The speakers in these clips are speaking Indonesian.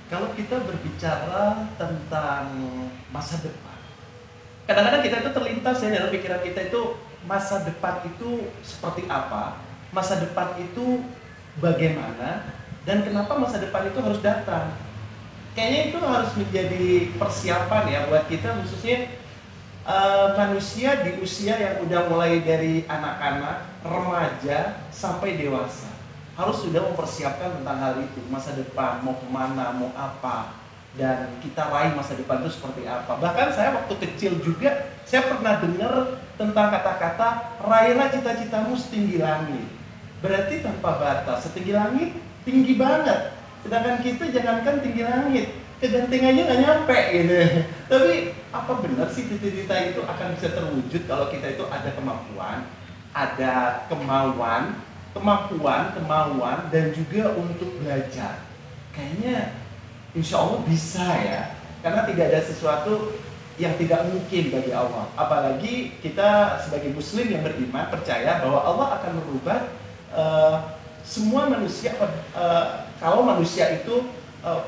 kalau kita berbicara tentang masa depan, kadang-kadang kita itu terlintas ya dalam pikiran kita itu masa depan itu seperti apa, masa depan itu bagaimana, dan kenapa masa depan itu harus datang. Kayaknya itu harus menjadi persiapan ya buat kita, khususnya manusia di usia yang udah mulai dari anak-anak, remaja, sampai dewasa. Harus sudah mempersiapkan tentang hal itu, masa depan, mau kemana, mau apa, dan kita raih masa depan itu seperti apa. Bahkan saya waktu kecil juga, saya pernah dengar tentang kata-kata, raihlah cita-citamu setinggi langit. Berarti tanpa batas, setinggi langit, tinggi banget. Sedangkan kita jangankan tinggi langit, kegantengannya nggak nyampe gitu. Tapi apa benar sih cita-cita itu akan bisa terwujud kalau kita itu ada kemampuan, ada kemauan, dan juga untuk belajar? Kayaknya insya Allah bisa ya, karena tidak ada sesuatu yang tidak mungkin bagi Allah. Apalagi kita sebagai muslim yang beriman percaya bahwa Allah akan merubah semua manusia. Kalau manusia itu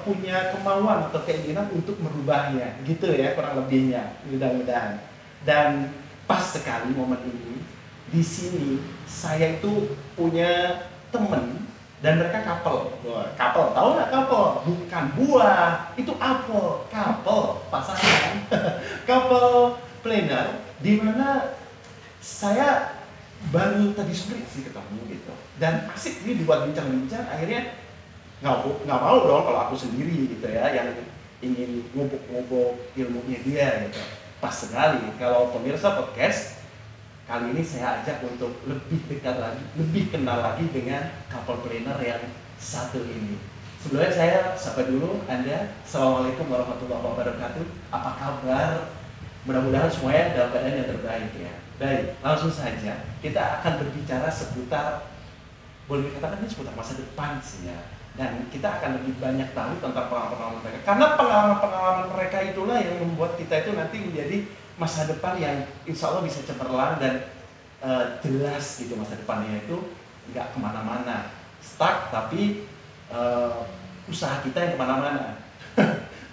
punya kemauan atau keinginan untuk merubahnya, gitu ya kurang lebihnya, mudah-mudahan. Dan pas sekali momen ini di sini saya itu punya temen dan mereka couple. Couple, tahu nggak couple? Bukan buah, itu apel. Couple, pasangan. Couple planner, di mana saya baru tadi sore sih ketemu gitu. Dan asik nih dibuat bincang-bincang, akhirnya nggak mau dong kalau aku sendiri gitu ya, yang ingin ngubuk-ngubuk ilmunya dia gitu. Pas sekali kalau pemirsa podcast kali ini saya ajak untuk lebih dekat lagi, lebih kenal lagi dengan couple planner yang satu ini. Sebelumnya saya sapa dulu Anda. Assalamualaikum warahmatullahi wabarakatuh. Apa kabar? Mudah-mudahan semuanya dalam keadaan yang terbaik ya. Baik, langsung saja kita akan berbicara seputar, boleh dikatakan ini seputar masa depan sih ya. Dan kita akan lebih banyak tahu tentang pengalaman-pengalaman mereka. Karena pengalaman-pengalaman mereka itulah yang membuat kita itu nanti menjadi masa depan yang insya Allah bisa cemerlang dan jelas gitu. Masa depannya itu nggak kemana-mana stuck, tapi usaha kita yang kemana-mana.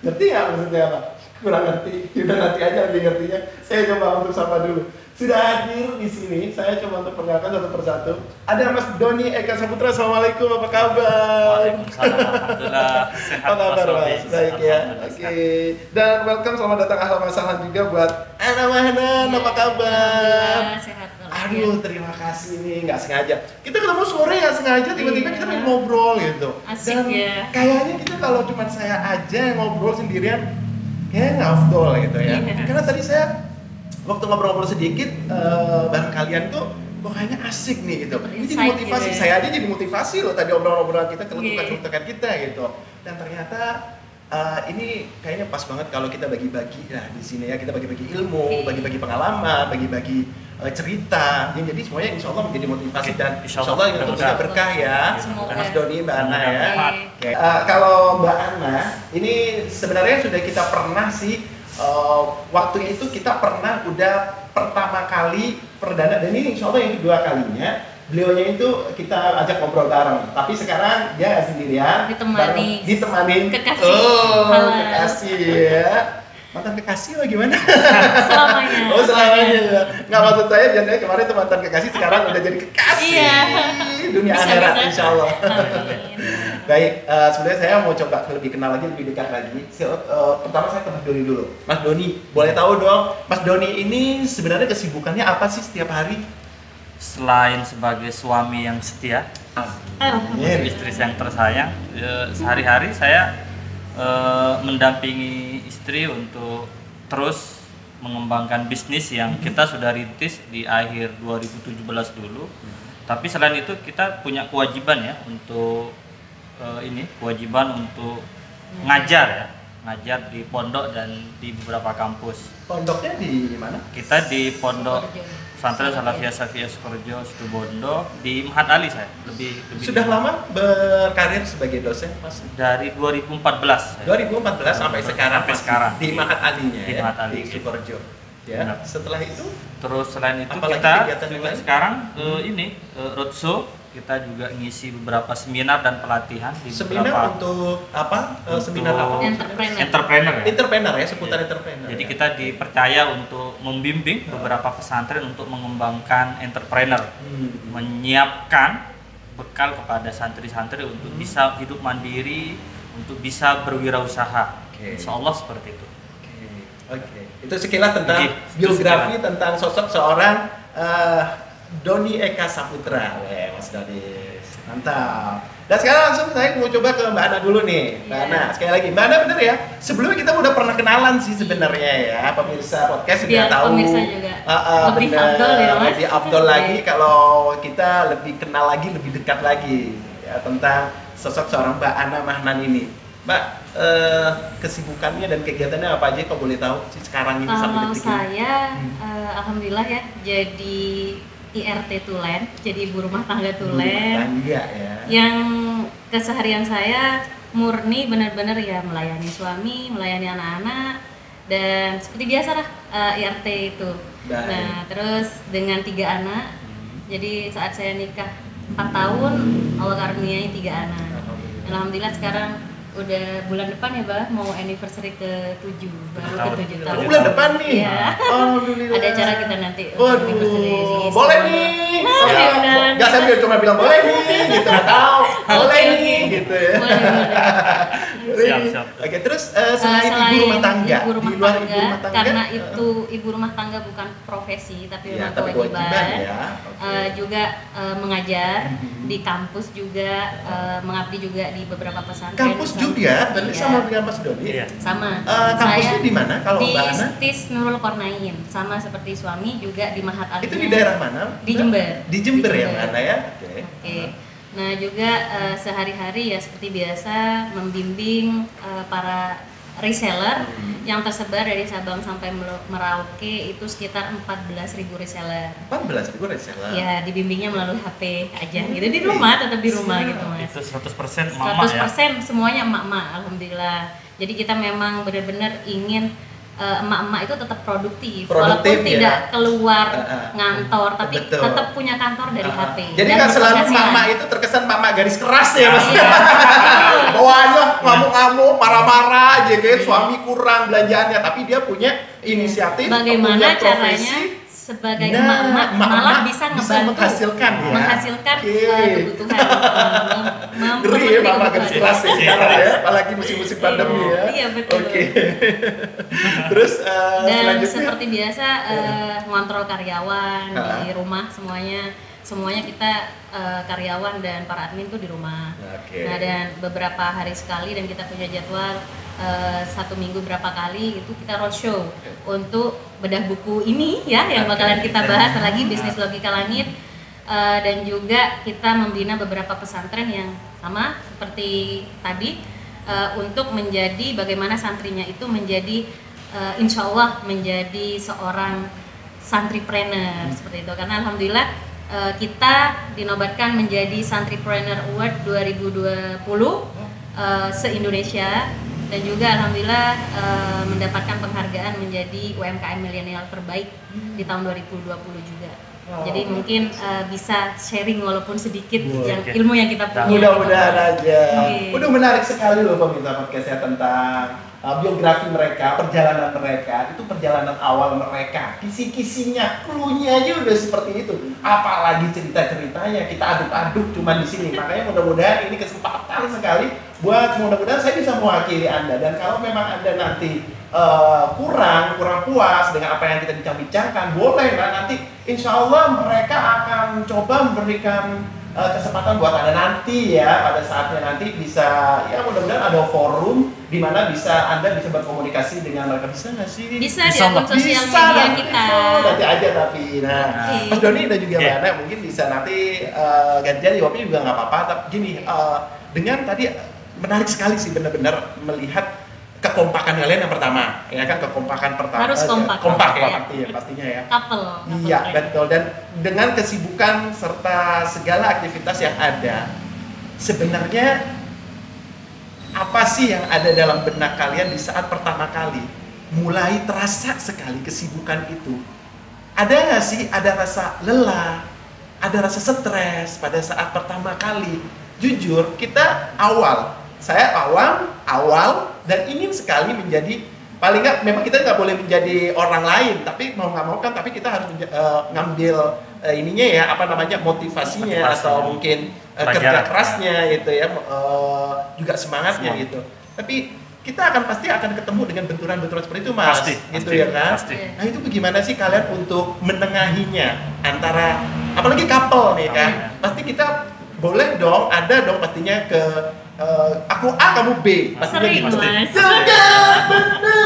Ngerti ya maksudnya apa? Kurang ngerti, udah nanti aja lebih ngertinya. Saya coba untuk sapa dulu. Sudah hadir di sini, saya coba untuk perkenalkan satu persatu. Ada Mas Doni Eka Saputra. Assalamualaikum, apa kabar? Waalaikumsalam, alhamdulillah. Sehat, Apa kabar Mas? Baik ya. Oke. Dan welcome, selamat datang, ahlan wa sahlan juga buat Ana Mahnan. Apa kabar? Sehat. Aduh, terima kasih nih, nggak sengaja. Kita ketemu sore nggak sengaja, tiba-tiba kita pengen ngobrol gitu. Asik Dan ya. kayaknya kita kalau cuma saya aja yang ngobrol sendirian, kayaknya nggak afdol gitu ya. Karena tadi saya waktu ngobrol-ngobrol sedikit bareng kalian tuh, kok kayaknya asik nih gitu. Ini jadi motivasi, saya aja jadi motivasi loh tadi obrolan-obrolan kita, celutukan-celutukan kita gitu. Dan ternyata ini kayaknya pas banget kalau kita bagi-bagi di sini ya, kita bagi-bagi ilmu, bagi-bagi pengalaman, bagi-bagi cerita. Jadi semuanya insya Allah menjadi motivasi dan insya Allah itu juga berkah ya. Mas Doni, Mbak Ana ya. Oke. Kalau Mbak Ana, ini sebenarnya sudah kita pernah sih waktu itu kita pernah udah pertama kali perdana, dan ini insya Allah yang kedua kalinya beliaunya itu kita ajak ngobrol bareng. Tapi sekarang dia nggak sendirian, ditemanin kekasih. Kekasih ya. Mantan kekasih atau gimana? Selamanya. Oh selamanya ya. Nggak, maksud saya biasanya kemarin itu mantan kekasih, sekarang udah jadi kekasih. Iya. Dunia akhirat insya Allah. Amin. Baik, sebenarnya saya mau coba lebih kenal lagi, lebih dekat lagi. Pertama saya ke Mas Doni dulu. Mas Doni, boleh tahu dong, Mas Doni ini sebenarnya kesibukannya apa sih setiap hari? Selain sebagai suami yang setia, istri yang tersayang, sehari-hari saya mendampingi istri untuk terus mengembangkan bisnis yang kita sudah rintis di akhir 2017 dulu. Tapi selain itu kita punya kewajiban ya untuk kewajiban untuk ngajar di pondok dan di beberapa kampus. Pondoknya di mana? Kita di pondok Pesantren Salafiyah Safiyah Sukorejo Situbondo di Mahat Ali. Saya lebih sudah lama berkarir sebagai dosen Mas? Dari 2014 sampai sekarang di Mahat Alinya di ya, Mahat Ali, di Sukorejo ya. Benar. Setelah itu terus selain itu apalagi kita juga sekarang roadshow kita juga ngisi beberapa seminar dan pelatihan di Seminar beberapa untuk apa? Seminar Untuk apa? entrepreneur ya. Entrepreneur ya, seputar entrepreneur. Jadi ya. kita dipercaya untuk membimbing beberapa pesantren untuk mengembangkan entrepreneur, menyiapkan bekal kepada santri-santri untuk bisa hidup mandiri, untuk bisa berwirausaha. Oke. Insya Allah seperti itu. Oke. Itu sekilas tentang Oke, biografi tentang sosok seorang Doni Eka Saputra. Mas Doni, mantap. Dan sekarang langsung saya mau coba ke Mbak Ana dulu nih. Mbak Ana, sekali lagi, Mbak Ana bener ya? Sebelumnya kita udah pernah kenalan sih sebenarnya ya, pemirsa podcast sudah Biar tahu. pemirsa juga lebih bener, afdol ya, Mas. lebih afdol lagi kalau kita lebih kenal lagi, lebih dekat lagi ya tentang sosok seorang Mbak Ana Mahnan ini. Mbak, kesibukannya dan kegiatannya apa aja kalau boleh tahu sih sekarang ini sampai Kalau detik ini? saya, alhamdulillah ya, jadi IRT Tulen, jadi ibu rumah tangga Tulen. Tangga ya. Yang keseharian saya murni benar-benar ya melayani suami, melayani anak-anak, dan seperti biasa lah IRT itu. Baik. Nah, terus dengan 3 anak, jadi saat saya nikah 4 tahun, Allah karuniai 3 anak. Alhamdulillah sekarang udah bulan depan ya Bah, mau anniversary ke-7, baru ke-7 tahun. Bulan depan nih. Iya. Alhamdulillah. Ada acara kita nanti Waduh, anniversary di boleh Istanbul. nih. Boleh, mudah-mudahan. Enggak sambil cuma bilang boleh nih gitu atau boleh Oke, nih oke. gitu ya. Boleh, boleh. Siap. Oke, terus selain ibu rumah tangga, ibu rumah di luar tangga, ibu rumah tangga karena itu ibu rumah tangga bukan profesi tapi ya, memang tapi kewajiban ya. Oke. juga mengajar Mhm. di kampus juga, mengabdi juga di beberapa pesantren. Kampus juga, berarti Iya, sama dengan Mas Doni. Iya. sama. Kampusnya Saya di mana kalau di Mbak Ana? Stis Nurul Kornain, sama seperti suami juga di Mahat Alimnya. Itu di daerah mana? Di Jember. Di Jember Di ya, Jember. Mbak Ana ya? Oke. Oke. Nah juga sehari-hari ya seperti biasa membimbing para reseller yang tersebar dari Sabang sampai Merauke, itu sekitar 14.000 reseller. 14.000 reseller. Ya dibimbingnya melalui HP aja gitu, di rumah, tetap di rumah gitu Mas. Itu 100% mama ya. 100% semuanya emak-emak, alhamdulillah. Jadi kita memang benar-benar ingin emak-emak itu tetap produktif walaupun ya. tidak keluar ngantor, tapi Betul. tetap punya kantor dari HP. Jadi dan nggak selalu berpenghasilan. mama itu terkesan mama garis keras ya Mas. Iya. Bawaannya ngamuk-ngamuk, marah-marah aja kayak suami kurang belanjaannya, tapi dia punya inisiatif, Bagaimana punya caranya profesi. sebagai Nah, emak-emak malah bisa ngebantu menghasilkan ya. menghasilkan Oke. Kebutuhan, Ngeri ya mama garis kebutuhan. keras ya sekarang ya, apalagi musim-musim pandemi ya. Iya, betul. Oke. Terus Dan selanjutnya seperti biasa ngontrol karyawan Ah. di rumah, semuanya kita karyawan dan para admin tuh di rumah. Oke. Nah, dan beberapa hari sekali, dan kita punya jadwal 1 minggu berapa kali itu kita roadshow untuk bedah buku ini ya yang bakalan kita bahas lagi, bisnis logika langit. Dan juga kita membina beberapa pesantren yang sama seperti tadi, untuk menjadi bagaimana santrinya itu menjadi insya Allah menjadi seorang santripreneur seperti itu, karena alhamdulillah kita dinobatkan menjadi Santripreneur Award 2020 se-Indonesia, dan juga alhamdulillah mendapatkan penghargaan menjadi UMKM milenial terbaik di tahun 2020 juga. Jadi mungkin bisa sharing walaupun sedikit yang ilmu yang kita punya. Mudah-mudahan aja. Oke. Udah menarik sekali loh pemirsa podcastnya tentang biografi mereka, perjalanan mereka, itu perjalanan awal mereka, kisi-kisinya, clue-nya aja udah seperti itu. Apalagi cerita-ceritanya kita aduk-aduk cuma di sini. Makanya mudah-mudahan ini kesempatan sekali buat mudah-mudahan saya bisa mewakili Anda, dan kalau memang Anda nanti kurang puas dengan apa yang kita bincang-bincangkan, boleh lah nanti insya Allah mereka akan coba memberikan kesempatan buat Anda nanti ya, pada saatnya nanti bisa ya mudah-mudahan ada forum di mana Anda bisa berkomunikasi dengan mereka. Bisa nggak sih? Bisa di akun sosial Bisa media nanti. kita. Nanti aja tapi Mas Doni dan juga Mbak Ana mungkin bisa nanti gantian jawabnya juga nggak apa-apa, tapi gini, dengan tadi menarik sekali sih benar-benar melihat kekompakan kalian yang pertama, ya kan, kekompakan pertama. Harus kompak. Kompak ya, Ya. pastinya ya. Couple Iya, friend. betul. Dan dengan kesibukan serta segala aktivitas yang ada, sebenarnya apa sih yang ada dalam benak kalian di saat pertama kali mulai terasa sekali kesibukan itu? Ada nggak sih, ada rasa lelah, ada rasa stres pada saat pertama kali. Jujur, saya awal dan ingin sekali menjadi, paling nggak memang kita nggak boleh menjadi orang lain, tapi mau nggak mau kan, tapi kita harus ngambil ininya ya, motivasinya atau mungkin kerja kerasnya gitu ya, juga semangatnya gitu. Tapi kita pasti akan ketemu dengan benturan-benturan seperti itu, Mas. Gitu ya kan? Pasti. Nah, itu bagaimana sih kalian untuk menengahinya antara, apalagi couple nih kan? Pasti kita boleh dong, ada dong pastinya ke aku A, kamu B. Pastinya Sering, gitu. Mas. Jangan, bener.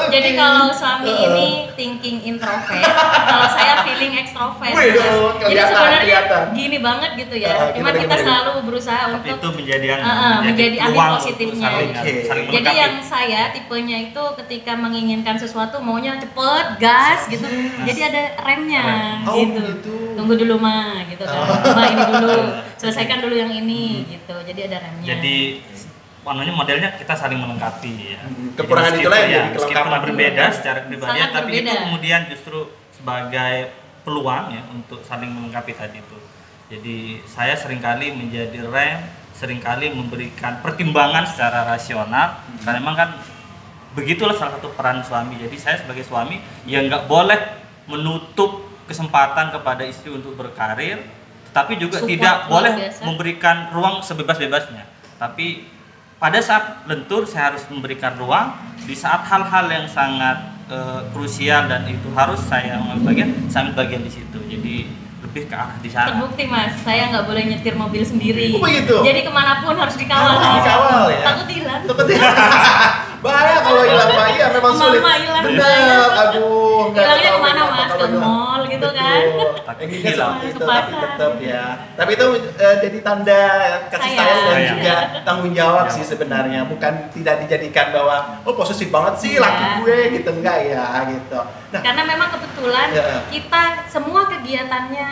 Jadi kalau suami ini thinking introvert, kalau saya feeling extrovert. Wih, Mas. Jadi kelihatan, sebenarnya kelihatan. gini banget gitu ya. Cuman kita gimana? selalu berusaha Tapi untuk itu menjadi menjadi angin peluang positifnya. untuk saling Oke. melengkapi. Jadi yang saya tipenya itu ketika menginginkan sesuatu maunya cepet, gas gitu. Jadi ada remnya Oh, gitu. gitu. Tunggu dulu mah gitu kan. Mbak ini dulu, selesaikan dulu yang ini gitu. Jadi ada remnya. Jadi modelnya kita saling melengkapi ya. Kekurangan Jadi itulah yang meskipun jadi kelengkapan. meskipun berbeda secara kepribadian, Sangat tapi itu berbeda. kemudian justru sebagai peluang ya untuk saling melengkapi tadi itu. Jadi saya seringkali menjadi rem, seringkali memberikan pertimbangan secara rasional, karena memang kan begitulah salah satu peran suami. Jadi saya sebagai suami ya nggak boleh menutup kesempatan kepada istri untuk berkarir, tetapi juga Support tidak luar boleh biasa. memberikan ruang sebebas-bebasnya. Tapi pada saat lentur saya harus memberikan ruang, di saat hal-hal yang sangat krusial dan itu harus saya ambil bagian di situ. Jadi lebih ke arah di sana. Terbukti Mas, saya nggak boleh nyetir mobil sendiri. Oh, begitu? Jadi kemanapun harus dikawal. Harus dikawal ya? Takut hilang. Bahaya kalau hilang, Pak. Iya, memang sulit. Mama hilang. Benar, aduh. nggak Hilangnya tahu kemana, kenapa Mas? kalau Ke hilang. mall gitu Betul. kan? Pengennya Hilang. seperti itu, Ke tapi pasar. tetap ya. Tapi itu jadi tanda kasih sayang dan Sayang. juga tanggung jawab sih sebenarnya. Bukan tidak dijadikan bahwa posesif banget sih laki Iya. gue gitu, enggak ya gitu. Nah, Karena memang kebetulan Ya. kita semua kegiatannya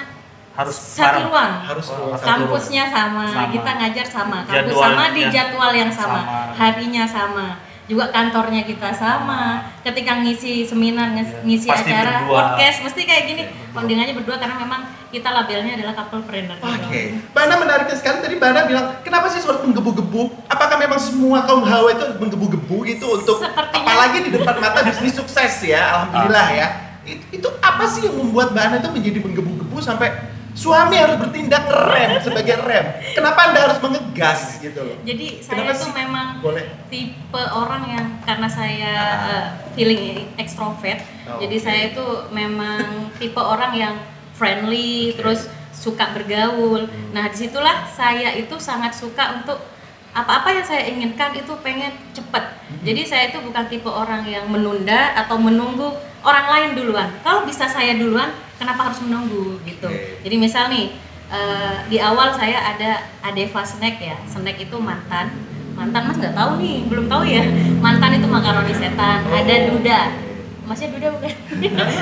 Harus satu bareng. ruang. harus Oh, satu Kampusnya sama, Sama. kita ngajar sama, kampus Jadwalnya sama di jadwal yang sama, sama. harinya sama, juga kantornya kita sama. Ketika ngisi seminar, ngisi Pasti acara, berdua. podcast, mesti kayak gini. Berdua. Pondingannya berdua karena memang kita labelnya adalah couple planner. Oke, Mbak Ana menariknya sekali tadi Mbak Ana bilang, kenapa sih suara menggebu-gebu? Apakah memang semua kaum hawa itu menggebu-gebu gitu untuk, Sepertinya. apalagi di depan mata bisnis sukses ya, alhamdulillah ya. Itu apa sih yang membuat Mbak Ana itu menjadi menggebu-gebu sampai suami harus bertindak rem sebagai rem? Kenapa Anda harus mengegas gitu loh? Jadi saya Kenapa itu sih? memang Boleh. tipe orang yang karena saya feeling extrovert, Oh, jadi oke. saya itu memang tipe orang yang friendly, terus suka bergaul. Nah disitulah saya itu sangat suka untuk apa-apa yang saya inginkan itu pengen cepat. Jadi saya itu bukan tipe orang yang menunda atau menunggu orang lain duluan. Kalau bisa saya duluan, kenapa harus menunggu gitu? Oke. Jadi misal nih di awal saya ada Adeva Snack ya. Snack itu mantan Mas nggak tahu nih, belum tahu ya. Mantan itu makaroni setan. Ada Duda. Masnya Duda bukan?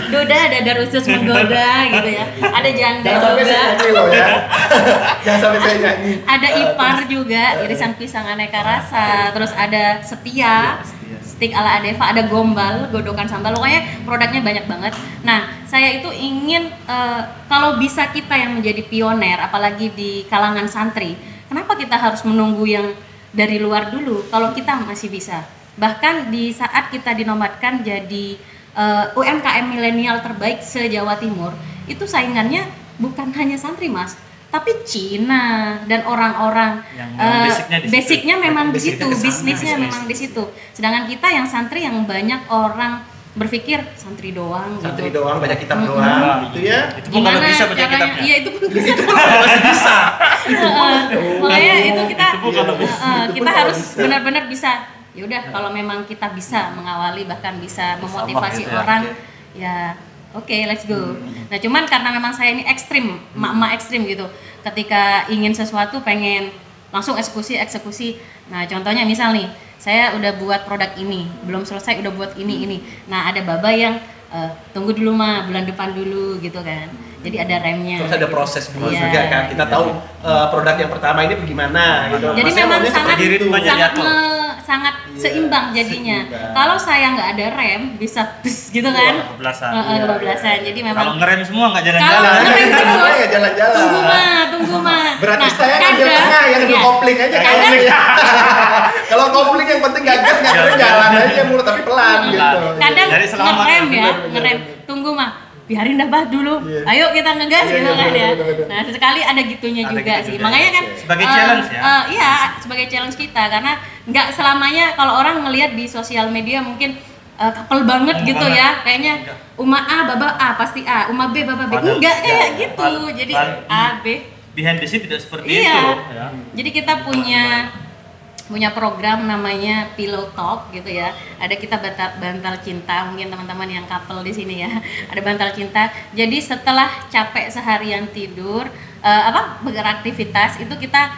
Duda ada dadar usus menggoda gitu ya. Ada janda Jangan sampai saya juga. nyanyi loh ya. Jangan sampai saya nyanyi. Ada ipar juga, irisan pisang aneka rasa. Terus ada setia, stick ala Adeva, ada gombal, godokan sambal. Pokoknya produknya banyak banget. Nah, saya itu ingin kalau bisa kita yang menjadi pioner, apalagi di kalangan santri, kenapa kita harus menunggu yang dari luar dulu kalau kita masih bisa? Bahkan di saat kita dinobatkan jadi UMKM milenial terbaik se-Jawa Timur, itu saingannya bukan hanya santri Mas, tapi Cina dan orang-orang Yang basicnya di situ. basicnya memang di Basicnya situ, kesana, bisnisnya bisnis. memang di situ. Sedangkan kita yang santri yang banyak orang berpikir santri doang Santri gitu. doang, baca kitab Mm-mm. doang gitu ya. Itu pun kalau bisa baca kitabnya. Iya itu pun bisa. Itu pun masih bisa. Makanya itu kita Itu pun kalau bisa. Itu kita pun kalau harus bisa. benar-benar bisa. Ya udah kalau memang kita bisa mengawali bahkan bisa memotivasi gitu ya. orang ya oke, let's go. Nah cuman karena memang saya ini ekstrim, emak-emak ekstrim gitu. Ketika ingin sesuatu pengen langsung eksekusi. Nah contohnya misal nih, saya udah buat produk ini, belum selesai udah buat ini. Nah ada baba yang tunggu dulu mah, bulan depan dulu gitu kan. Jadi ada remnya. Terus ada proses dulu Iya. juga kan. Kita tahu produk yang pertama ini bagaimana gitu. Jadi Maksudnya memang maunya sangat seperti itu. Banyak sangat jatuh. sangat Iya, seimbang jadinya. seimbang. Kalau saya nggak ada rem bisa bus gitu kan. Kebablasan. Kebablasan. Jadi Kalau memang ngerem semua nggak kalau jalan-jalan. ngerem terus Ya jalan-jalan. tunggu mah. Berarti Nah, saya ngambil kadang- tengah yang iya. kopling aja. Kadang- Kopling. Kalau kopling yang penting gak gas, nggak jalan aja mulu tapi pelan gitu. Kadang Jadi selamat. ngerem ya, Bener, ngerem. bener. Tunggu mah, biarin dah bah dulu. Iya. Ayo kita ngegas Iya, gitu iya, kan bener, ya. bener, bener. Nah, sesekali ada gitunya Ada juga gitu sih. juga, Makanya kan sebagai challenge ya. Iya, sebagai challenge kita karena nggak selamanya kalau orang ngelihat di sosial media mungkin couple banget Oh, gitu banget. ya. Kayaknya Enggak. Uma A, Baba A pasti A, Uma B, Baba B. Padahal- Enggak kayak enggak. gitu. Jadi A, B. Behind the scene tidak seperti Iya. itu loh, ya. Jadi kita punya program namanya Pillow Talk gitu ya. Ada kita bantal cinta, mungkin teman-teman yang couple di sini ya. Ada bantal cinta. Jadi setelah capek seharian tidur, beraktivitas itu kita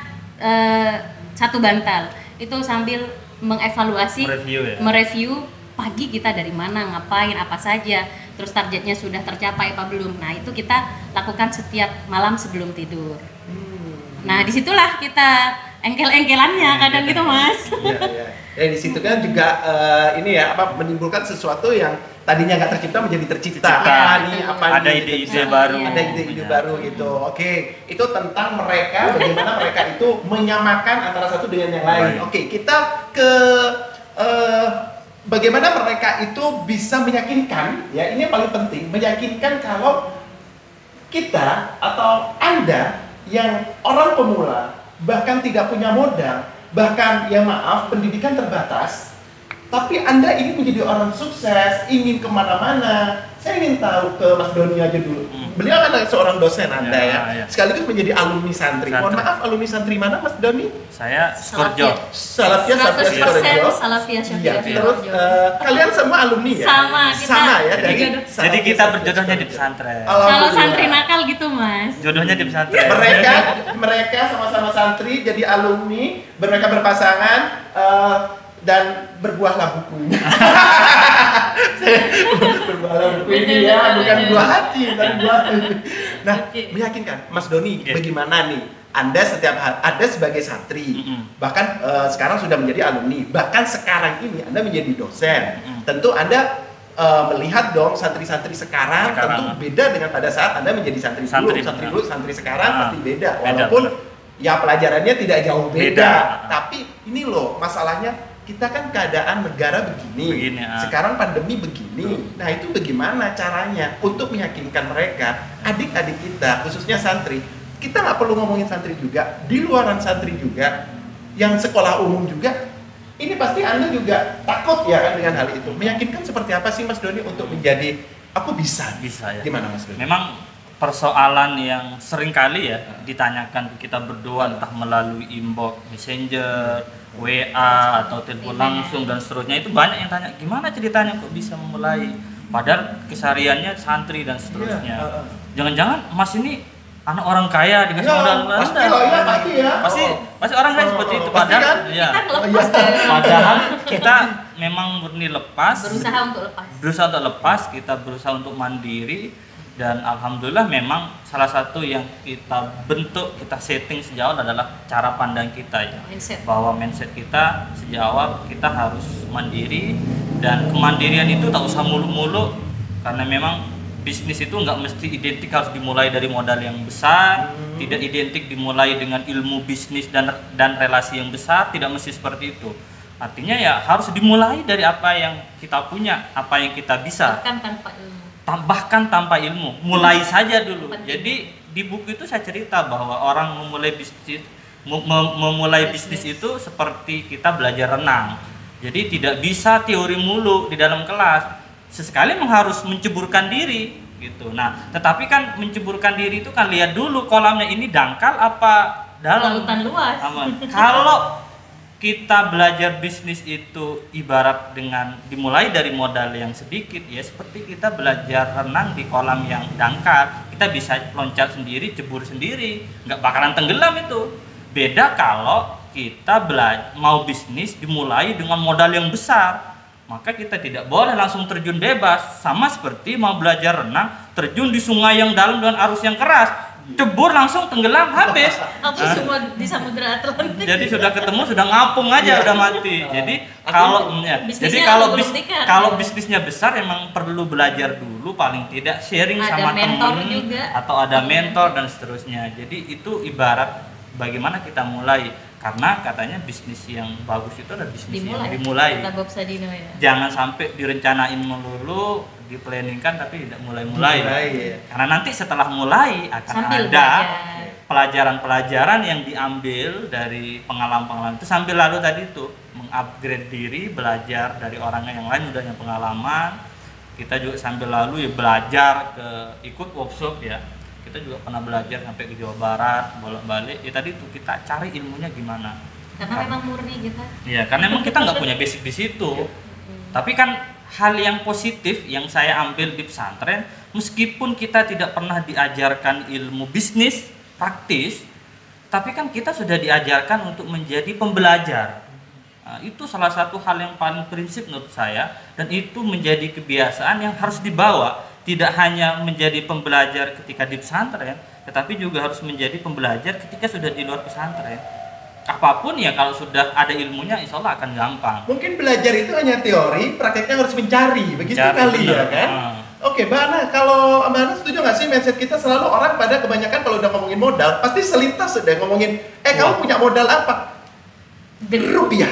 satu bantal. Itu sambil mengevaluasi, Mereview ya. mereview pagi kita dari mana, ngapain, apa saja, terus targetnya sudah tercapai apa belum. Nah, itu kita lakukan setiap malam sebelum tidur. Nah, disitulah kita engkel-engkelannya kadang gitu, Mas. Iya, iya. Ya di situ kan juga ini ya menimbulkan sesuatu yang tadinya nggak tercipta menjadi tercipta. Tercipta. Nih apa Ada nih, ide-ide gitu. baru. Ada ide-ide baru gitu. Oke, itu tentang mereka bagaimana mereka itu menyamakan antara satu dengan yang lain. Baik. Oke, kita ke bagaimana mereka itu bisa meyakinkan, ya ini yang paling penting, meyakinkan kalau kita atau Anda yang orang pemula bahkan tidak punya modal, bahkan ya maaf pendidikan terbatas, tapi Anda ingin menjadi orang sukses, ingin kemana-mana. Saya ingin tahu ke Mas Doni aja dulu. Beliau kan seorang dosen Anda ya, Ya. sekaligus menjadi alumni santri. Mohon Santri. maaf, alumni santri mana Mas Doni? Saya Skorjo. Salafiyah 100% Salafiyah Iya, Syafi'iyah terus Skorjo. kalian semua alumni ya? Sama, kita Sama ya jadi dari jodoh. Jadi Salafiyah kita Syafi'iyah berjodohnya di Skorjo. pesantren. Kalau Alhamdulillah. santri nakal gitu, Mas. Jodohnya di pesantren. mereka sama-sama santri jadi alumni, mereka berpasangan dan berbuahlah bukunya. Berbuahlah buku ini ya, bukan buah hati, tapi buah. Nah, Oke. meyakinkan Mas Doni, Oke. bagaimana nih? Anda Anda sebagai santri, bahkan sekarang sudah menjadi alumni, bahkan sekarang ini Anda menjadi dosen. Tentu Anda melihat dong santri-santri sekarang tentu beda dengan pada saat Anda menjadi santri dulu, santri sekarang pasti beda. Walaupun ya pelajarannya tidak jauh beda. Tapi ini loh masalahnya, kita kan keadaan negara begini. Sekarang pandemi begini. Nah, itu bagaimana caranya untuk meyakinkan mereka, adik-adik kita, khususnya santri. Kita nggak perlu ngomongin santri juga, di luaran santri juga, yang sekolah umum juga. Ini pasti Anda juga takut ya kan dengan hal itu. Meyakinkan seperti apa sih Mas Doni untuk menjadi aku bisa? Bisa ya. Gimana Mas Doni? Memang persoalan yang sering kali ya ditanyakan ke kita berdua, entah melalui inbox, messenger, WA atau telepon langsung dan seterusnya, itu banyak yang tanya gimana ceritanya kok bisa memulai, padahal kesehariannya santri dan seterusnya. Jangan-jangan Mas ini anak orang kaya dikasih modal pasti loh, ya pasti ya. Pasti orang lain seperti itu, pasti padahal kan? ya, Kita lepas dari padahal kita memang murni lepas, berusaha untuk lepas. kita berusaha untuk mandiri. Dan alhamdulillah memang salah satu yang kita bentuk, kita setting sejak awal adalah cara pandang kita ya. Bahwa mindset kita sejak awal kita harus mandiri, dan kemandirian itu tak usah mulu-mulu, karena memang bisnis itu nggak mesti identik harus dimulai dari modal yang besar, tidak identik dimulai dengan ilmu bisnis dan relasi yang besar, tidak mesti seperti itu. Artinya ya harus dimulai dari apa yang kita punya, apa yang kita bisa. Bahkan tanpa ilmu, mulai saja dulu. Jadi di buku itu saya cerita bahwa orang memulai bisnis itu seperti kita belajar renang. Jadi tidak bisa teori mulu di dalam kelas. Sesekali memang harus menceburkan diri gitu. Nah, tetapi kan menceburkan diri itu kan lihat dulu kolamnya ini dangkal apa dalam. Lautan luas. Kalau kita belajar bisnis itu ibarat dengan dimulai dari modal yang sedikit, ya seperti kita belajar renang di kolam yang dangkal, kita bisa loncat sendiri, cebur sendiri, nggak bakalan tenggelam itu. Beda kalau kita mau bisnis dimulai dengan modal yang besar, maka kita tidak boleh langsung terjun bebas. Sama seperti mau belajar renang, terjun di sungai yang dalam dengan arus yang keras, cebur langsung tenggelam habis. Aku semua di Samudra Atlantik. Jadi sudah ketemu sudah ngapung aja udah mati. Jadi Bisnisnya kalau bisnisnya besar emang perlu belajar dulu paling tidak sharing Ada sama mentor teman juga. atau ada mentor dan seterusnya. Jadi itu ibarat bagaimana kita mulai, karena katanya bisnis yang bagus itu adalah bisnis yang dimulai. Kata Bob Sadino ya. Jangan sampai direncanain melulu, diplanningkan tapi tidak mulai-mulai. Ya. Karena nanti setelah mulai akan Sambil ada belajar. pelajaran-pelajaran yang diambil dari pengalaman-pengalaman itu, sambil lalu tadi itu mengupgrade diri, belajar dari orang yang lain udah yang pengalaman. Kita juga sambil lalu ya belajar ikut workshop ya. Kita juga pernah belajar sampai ke Jawa Barat, bolak-balik. Ya tadi tuh kita cari ilmunya gimana. Karena memang murni kita. Iya, karena memang kita nggak punya basic di situ. Tapi kan hal yang positif yang saya ambil di pesantren, meskipun kita tidak pernah diajarkan ilmu bisnis praktis, tapi kan kita sudah diajarkan untuk menjadi pembelajar. Nah, itu salah satu hal yang paling prinsip menurut saya, dan itu menjadi kebiasaan yang harus dibawa. Tidak hanya menjadi pembelajar ketika di pesantren, tetapi juga harus menjadi pembelajar ketika sudah di luar pesantren. Apapun ya, kalau sudah ada ilmunya, insya Allah akan gampang. Mungkin belajar itu hanya teori, prakteknya harus mencari, begitu kali ya kan? Oke, Mbak Ana, kalau Mbak Ana setuju nggak sih mindset kita selalu orang pada kebanyakan kalau udah ngomongin modal, pasti selintas sudah ngomongin, kamu punya modal apa? Rupiah,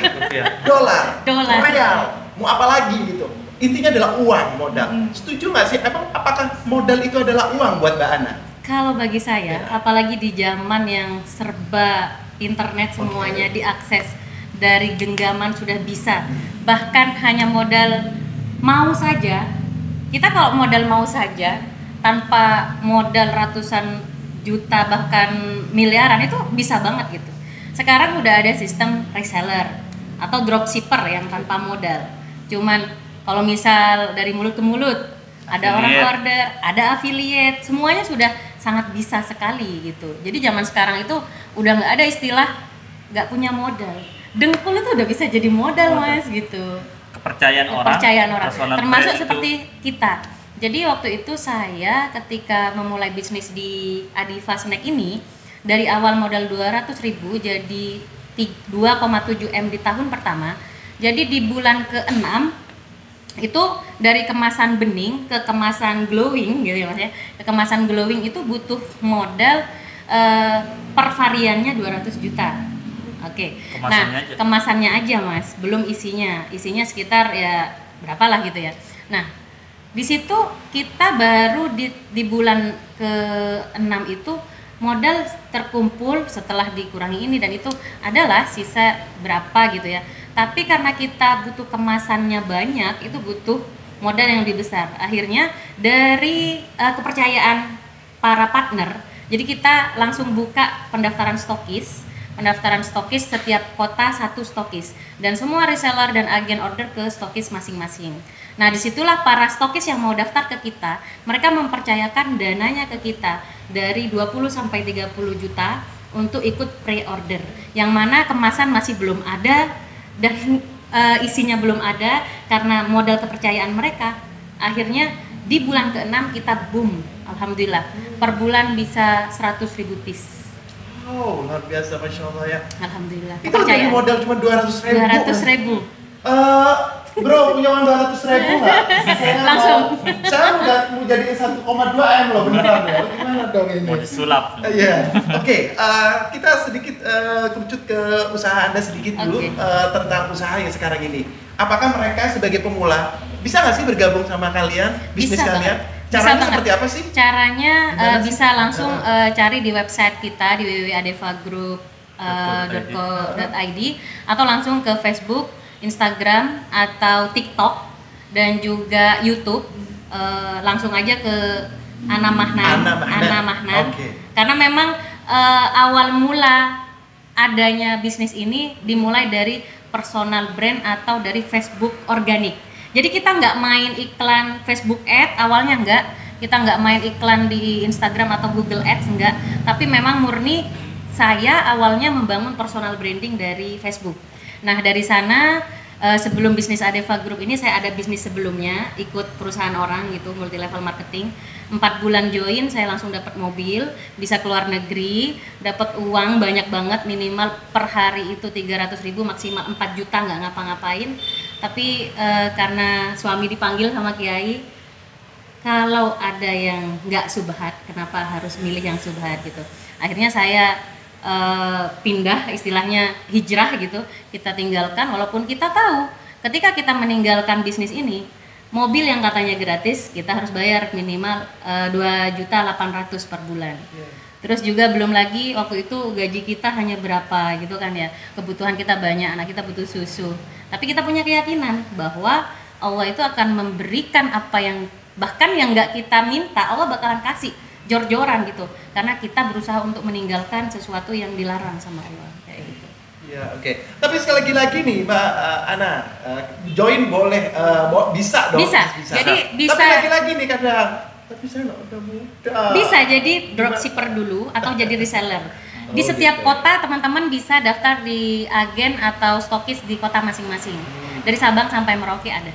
dolar, real, mau apa lagi gitu. Intinya adalah uang modal. Setuju nggak sih? Apakah modal itu adalah uang buat Mbak Ana? Kalau bagi saya, apalagi di zaman yang serba internet semuanya diakses dari genggaman sudah bisa. Bahkan hanya modal mau saja. Kita kalau modal mau saja tanpa modal ratusan juta bahkan miliaran itu bisa banget gitu. Sekarang udah ada sistem reseller atau dropshipper yang tanpa modal. Cuman kalau misal dari mulut ke mulut, ada orang order, ada affiliate, semuanya sudah sangat bisa sekali gitu. Jadi zaman sekarang itu udah nggak ada istilah nggak punya modal. Dengkul itu udah bisa jadi modal Mas gitu. Kepercayaan orang. Termasuk seperti kita. Jadi waktu itu saya ketika memulai bisnis di Adiva Snack ini, dari awal modal 200.000 jadi 2,7 M di tahun pertama. Jadi di bulan ke-6 itu dari kemasan bening ke kemasan glowing gitu ya Mas ya. Ke kemasan glowing itu butuh modal per variannya 200 juta. Oke. Kemasannya aja Mas, belum isinya. Isinya sekitar ya berapalah gitu ya. Nah, di situ kita baru di bulan ke-6 itu modal terkumpul setelah dikurangi ini dan itu adalah sisa berapa gitu ya. Tapi karena kita butuh kemasannya banyak, itu butuh modal yang lebih besar. Akhirnya dari kepercayaan para partner, jadi kita langsung buka pendaftaran stokis. Pendaftaran stokis setiap kota satu stokis dan semua reseller dan agen order ke stokis masing-masing. Nah disitulah para stokis yang mau daftar ke kita, mereka mempercayakan dananya ke kita dari 20 sampai 30 juta untuk ikut pre-order, yang mana kemasan masih belum ada dan isinya belum ada. Karena modal kepercayaan mereka, akhirnya di bulan ke-6 kita boom, alhamdulillah per bulan bisa 100.000 piece. Oh luar biasa, Masya Allah ya. Alhamdulillah. Itu dari modal cuma 200.000. Bro punya uang 200.000 nggak? Langsung. Saya udah mau jadiin 1,2 M loh beneran ya. Gimana dong ini? Mau disulap. Iya. Oke, kita sedikit kerucut ke usaha Anda sedikit dulu tentang usaha yang sekarang ini. Apakah mereka sebagai pemula bisa nggak sih bergabung sama kalian, bisnis bisa kalian? Banget. Caranya seperti apa sih? Caranya bisa langsung cari di website kita di www.adevagroup.co.id atau langsung ke Facebook, Instagram atau TikTok dan juga YouTube. Langsung aja ke Ana Mahnan. Okay. Karena memang awal mula adanya bisnis ini dimulai dari personal brand atau dari Facebook organik. Jadi kita nggak main iklan Facebook Ad awalnya, kita nggak main iklan di Instagram atau Google Ads, enggak. Tapi memang murni saya awalnya membangun personal branding dari Facebook. Nah dari sana sebelum bisnis Adeva Group ini saya ada bisnis sebelumnya, ikut perusahaan orang gitu, multi level marketing. 4 bulan join saya langsung dapat mobil, bisa keluar negeri, dapat uang banyak banget, minimal per hari itu 300.000, maksimal 4 juta, nggak ngapa-ngapain. Tapi karena suami dipanggil sama kiai, kalau ada yang nggak subhat, kenapa harus milih yang subhat gitu. Akhirnya saya pindah, istilahnya hijrah gitu, kita tinggalkan. Walaupun kita tahu ketika kita meninggalkan bisnis ini, mobil yang katanya gratis kita harus bayar minimal 2.800.000 per bulan. Terus juga belum lagi waktu itu gaji kita hanya berapa gitu kan ya, kebutuhan kita banyak, anak kita butuh susu. Tapi kita punya keyakinan bahwa Allah itu akan memberikan apa yang bahkan yang nggak kita minta, Allah bakalan kasih jor-joran gitu, karena kita berusaha untuk meninggalkan sesuatu yang dilarang sama Allah kayak gitu. Ya, oke. Tapi sekali lagi nih Mbak Ana, join boleh, bisa dong. Bisa. Jadi bisa. Tapi lagi-lagi nih kadang, tapi saya nggak udah muda. Bisa jadi dropshipper dulu atau jadi reseller. Di setiap gitu. kota teman-teman bisa daftar di agen atau stokis di kota masing-masing. Dari Sabang sampai Merauke ada.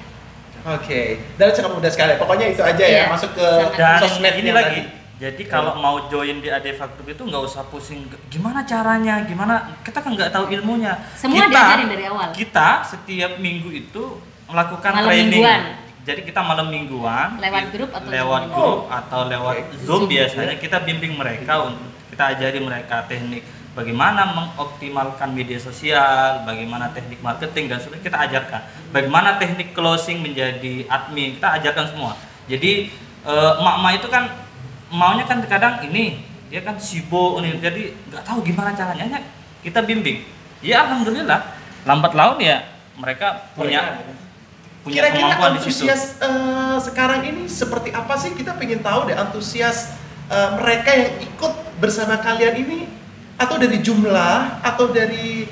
Oke. Dan sangat mudah sekali. Pokoknya itu aja ya, Iya, masuk ke Dan sosmednya ini lagi. tadi. Jadi kalau mau join di Adeva Group itu nggak usah pusing gimana caranya, gimana kita kan nggak tahu ilmunya. Semua diajarin dari awal. Kita setiap minggu itu melakukan Malam training. mingguan. Jadi kita malam mingguan Lewat grup atau lewat Zoom? grup atau lewat Oke. Zoom biasanya kita bimbing mereka untuk kita ajari mereka teknik bagaimana mengoptimalkan media sosial, bagaimana teknik marketing dan sebagainya kita ajarkan. Bagaimana teknik closing menjadi admin kita ajarkan semua. Jadi emak-emak itu kan maunya kan kadang ini dia kan sibuk nih, jadi nggak tahu gimana caranya, kita bimbing. Ya alhamdulillah lambat laun ya mereka punya Kira-kira kemampuan di situ. antusias sekarang ini seperti apa sih? Kita pengen tahu deh antusias mereka yang ikut bersama kalian ini, atau dari jumlah atau dari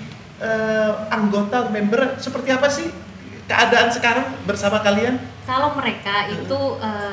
anggota member, seperti apa sih keadaan sekarang bersama kalian? Kalau mereka itu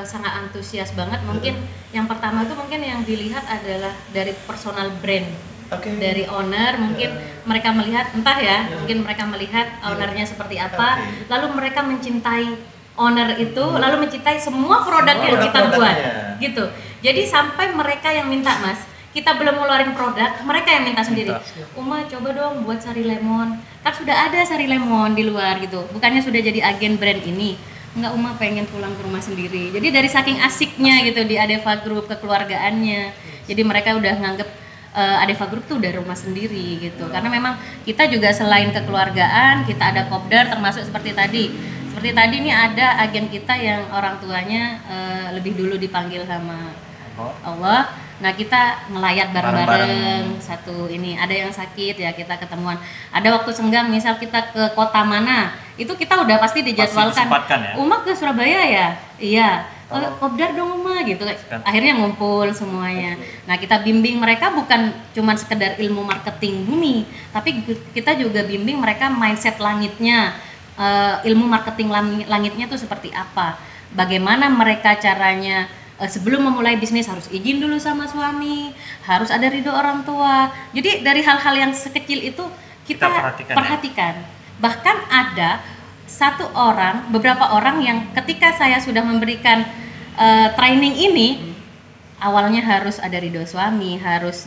sangat antusias banget, mungkin yang pertama itu mungkin yang dilihat adalah dari personal brand. Oke. Dari owner mungkin mereka melihat entah ya, mungkin mereka melihat ownernya seperti apa, lalu mereka mencintai owner itu, lalu mencintai semua produk yang kita buat gitu. Jadi sampai mereka yang minta, Mas, kita belum ngeluarin produk, mereka yang minta sendiri. Uma coba dong buat sari lemon, kan sudah ada sari lemon di luar gitu, bukannya sudah jadi agen brand ini. Enggak, Uma pengen pulang ke rumah sendiri. Jadi dari saking asiknya gitu di Adeva Group, kekeluargaannya, jadi mereka udah nganggep Adeva Group tuh udah rumah sendiri gitu. Karena memang kita juga selain kekeluargaan, kita ada kopdar, termasuk seperti tadi. Seperti tadi nih ada agen kita yang orang tuanya lebih dulu dipanggil sama Allah. Nah kita ngelayat bareng-bareng satu ini. Ada yang sakit ya kita ketemuan. Ada waktu senggang misal kita ke kota mana, itu kita udah pasti dijadwalkan. Ya? Uma ke Surabaya ya? Iya. Kopdar dong Uma gitu. Akhirnya ngumpul semuanya. Nah kita bimbing mereka bukan cuma sekedar ilmu marketing ini, tapi kita juga bimbing mereka mindset langitnya, ilmu marketing langitnya tuh seperti apa, bagaimana mereka caranya. Sebelum memulai bisnis harus izin dulu sama suami, harus ada ridho orang tua. Jadi dari hal-hal yang sekecil itu kita perhatikan. Ya? Bahkan ada beberapa orang yang ketika saya sudah memberikan training ini, awalnya harus ada ridho suami,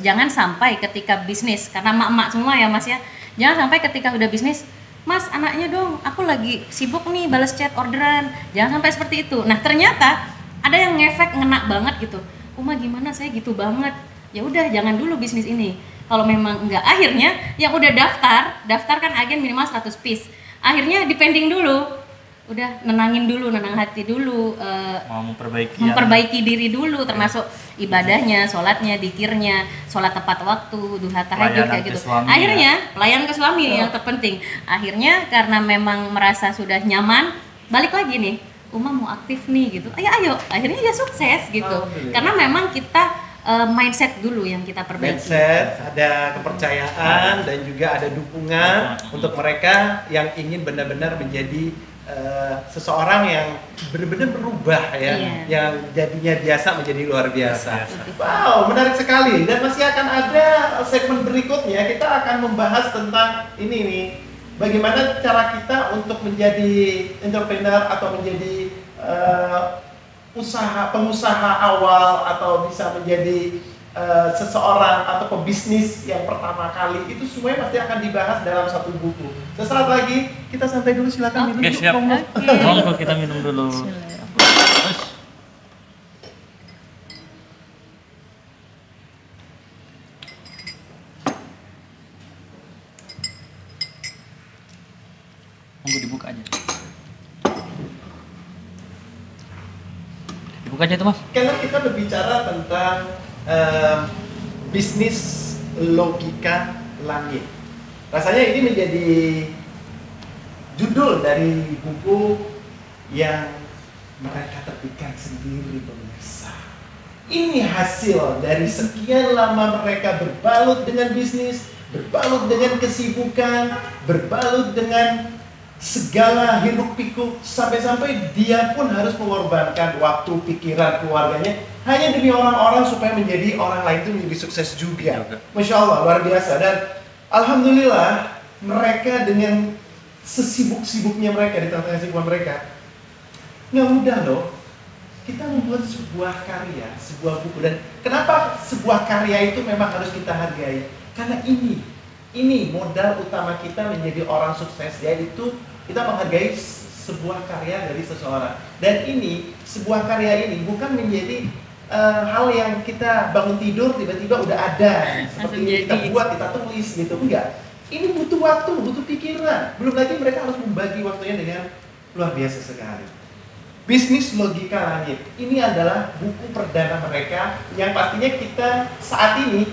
jangan sampai ketika bisnis, karena emak-emak semua ya Mas ya, jangan sampai ketika udah bisnis, Mas anaknya dong, aku lagi sibuk nih balas chat orderan, jangan sampai seperti itu. Nah ternyata ada yang ngefek ngena banget gitu. Uma gimana saya gitu banget. Ya udah jangan dulu bisnis ini. Kalau memang enggak, akhirnya yang udah daftar kan agen minimal 100 piece. Akhirnya dipending dulu. Udah nenangin dulu, nenang hati dulu, mau memperbaiki diri dulu, termasuk ibadahnya, sholatnya, dikirnya, sholat tepat waktu, duha tahajud kayak gitu. Akhirnya pelayan ke suami yang terpenting. Akhirnya karena memang merasa sudah nyaman, balik lagi nih. Uma mau aktif nih gitu, ayo akhirnya ya sukses gitu. Karena memang kita mindset dulu yang kita perbaiki. Mindset, ada kepercayaan dan juga ada dukungan untuk mereka yang ingin benar-benar menjadi seseorang yang benar-benar berubah ya, yang jadinya biasa menjadi luar biasa. Wow, menarik sekali. Dan masih akan ada segmen berikutnya, kita akan membahas tentang ini nih, bagaimana cara kita untuk menjadi entrepreneur atau menjadi pengusaha awal atau bisa menjadi seseorang atau pebisnis yang pertama kali, itu semuanya pasti akan dibahas dalam satu buku. Sesaat lagi kita santai dulu, silakan minum. Oke, siap. Monggo kita minum dulu. Monggo dibuka aja. Dibuka aja itu, Mas. Karena kita berbicara tentang bisnis logika langit. Rasanya ini menjadi judul dari buku yang mereka tepikan sendiri, pemirsa. Ini hasil dari sekian lama mereka berbalut dengan bisnis, berbalut dengan kesibukan, berbalut dengan segala hiruk pikuk, sampai-sampai dia pun harus mengorbankan waktu, pikiran, keluarganya hanya demi orang-orang supaya menjadi orang lain itu menjadi sukses juga. Masya Allah, luar biasa. Dan alhamdulillah mereka dengan sesibuk-sibuknya mereka, di tengah-tengah kesibukan mereka, nggak mudah loh kita membuat sebuah karya, sebuah buku. Dan kenapa sebuah karya itu memang harus kita hargai? Karena ini modal utama kita menjadi orang sukses, yaitu kita menghargai sebuah karya dari seseorang. Dan ini, sebuah karya ini bukan menjadi hal yang kita bangun tidur tiba-tiba udah ada seperti ini, kita buat, kita tulis gitu. Enggak, ini butuh waktu, butuh pikiran. Belum lagi mereka harus membagi waktunya dengan luar biasa sekali. Bisnis Logika Langit ini adalah buku perdana mereka yang pastinya kita saat ini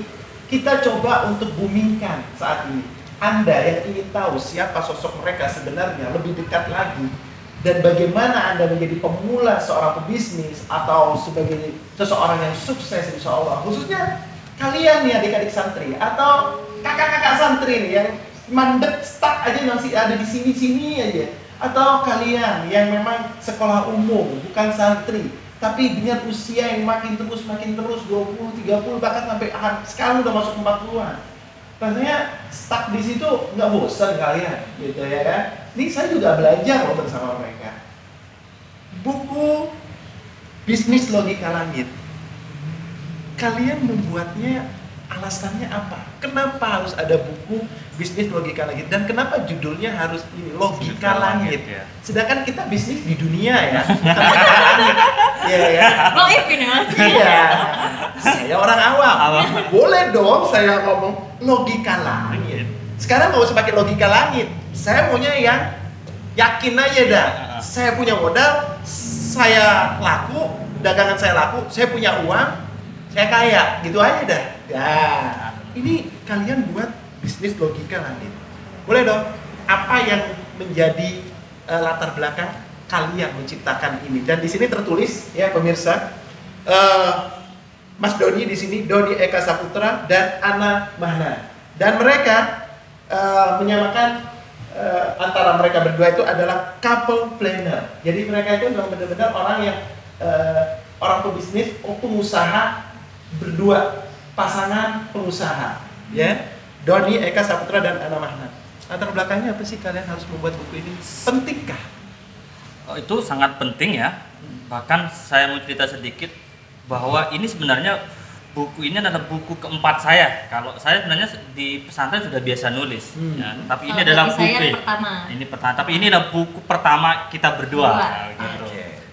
kita coba untuk boomingkan saat ini. Anda yang ingin tahu siapa sosok mereka sebenarnya lebih dekat lagi, dan bagaimana Anda menjadi pemula seorang pebisnis atau sebagai seseorang yang sukses insya Allah, khususnya kalian nih adik-adik santri atau kakak-kakak santri nih yang mandek stuck aja masih ada di sini-sini aja, atau kalian yang memang sekolah umum bukan santri tapi dengan usia yang makin terus 20, 30, bahkan sampai sekarang udah masuk 40-an. Rasanya stuck di situ nggak bosan kalian gitu ya kan? Ini saya juga belajar loh bersama mereka. Buku Bisnis Logika Langit, kalian membuatnya alasannya apa? Kenapa harus ada buku Bisnis Logika Langit? Dan kenapa judulnya harus ini, Logika Langit? Ya. Sedangkan kita bisnis di dunia ya. Iya ya. Goib ini Mas. Iya. Saya orang awam. Boleh dong saya ngomong logika langit. Sekarang nggak usah pakai logika langit. Saya maunya yang yakin aja dah. Saya punya modal, saya laku, dagangan saya laku, saya punya uang, saya kaya, gitu aja dah. Ya, ini kalian buat bisnis logika langit. Boleh dong? Apa yang menjadi latar belakang kalian menciptakan ini? Dan di sini tertulis ya pemirsa, Mas Doni di sini, Doni Eka Saputra dan Ana Mahna. Dan mereka menyamakan antara mereka berdua itu adalah couple planner. Jadi mereka itu memang benar-benar orang yang orang pebisnis, pengusaha berdua, pasangan pengusaha. Ya, Doni Eka Saputra dan Ana Mahna. Latar belakangnya apa sih kalian harus membuat buku ini? Pentingkah? Oh, itu sangat penting ya. Bahkan saya mau cerita sedikit bahwa ini sebenarnya buku ini adalah buku keempat saya. Kalau saya sebenarnya di pesantren sudah biasa nulis, ya. Tapi ini adalah buku ini pertama. Tapi ini adalah buku pertama kita berdua. Gitu.